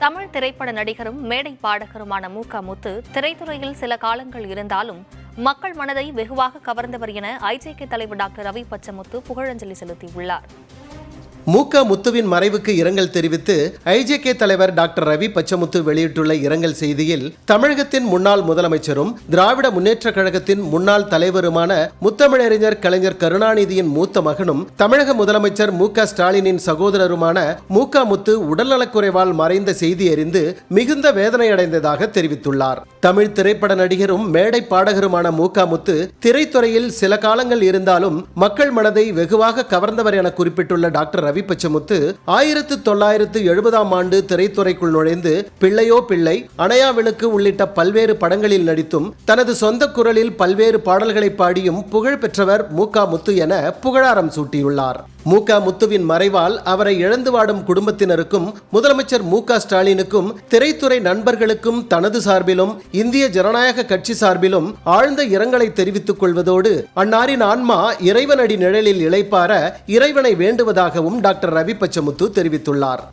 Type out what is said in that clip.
தமிழ் திரைப்பட நடிகரும் மேடை பாடகருமான முத்து திரைத்துறையில் சில காலங்கள் இருந்தாலும் மக்கள் மனதை வெகுவாக கவர்ந்தவர் என ஐஜேகே தலைவர் டாக்டர் ரவி பச்சமுத்து புகழஞ்சலி செலுத்தியுள்ளார். முத்துவின் மறைவுக்கு இரங்கல் தெரிவித்து ஐஜேகே தலைவர் டாக்டர் ரவி பச்சமுத்து வெளியிட்டுள்ள இரங்கல் செய்தியில், தமிழகத்தின் முன்னாள் முதலமைச்சரும் திராவிட முன்னேற்ற கழகத்தின் முன்னாள் தலைவருமான முத்தமிழறிஞர் கலைஞர் கருணாநிதியின் மூத்த மகனும் தமிழக முதலமைச்சர் ஸ்டாலினின் சகோதரருமான முத்து உடல்நலக்குறைவால் மறைந்த செய்தி அறிந்து மிகுந்த வேதனையடைந்ததாக தெரிவித்துள்ளார். தமிழ் திரைப்பட நடிகரும் மேடை பாடகருமான முத்து திரைத்துறையில் சில காலங்கள் இருந்தாலும் மக்கள் மனதை வெகுவாக கவர்ந்தவர் என குறிப்பிட்டுள்ள டாக்டர் ரவி பச்சமுத்து 1970ஆம் ஆண்டு திரைத்துறைக்குள் நுழைந்து பிள்ளையோ பிள்ளை, அணையாவிளக்கு உள்ளிட்ட பல்வேறு படங்களில் நடித்தும் தனது சொந்த குரலில் பல்வேறு பாடல்களை பாடியும் புகழ் பெற்றவர் முத்து என புகழாரம் சூட்டியுள்ளார். முத்துவின் மறைவால் அவரை இழந்து வாடும் குடும்பத்தினருக்கும் முதலமைச்சர் ஸ்டாலினுக்கும் திரைத்துறை நண்பர்களுக்கும் தனது சார்பிலும் இந்திய ஜனநாயக கட்சி சார்பிலும் ஆழ்ந்த இரங்கலை தெரிவித்துக் கொள்வதோடு அன்னாரின் ஆன்மா இறைவனடி நிழலில் இளைப்பார இறைவனை வேண்டுவதாகவும் டாக்டர் ரவி பச்சமுத்து தெரிவித்துள்ளார்.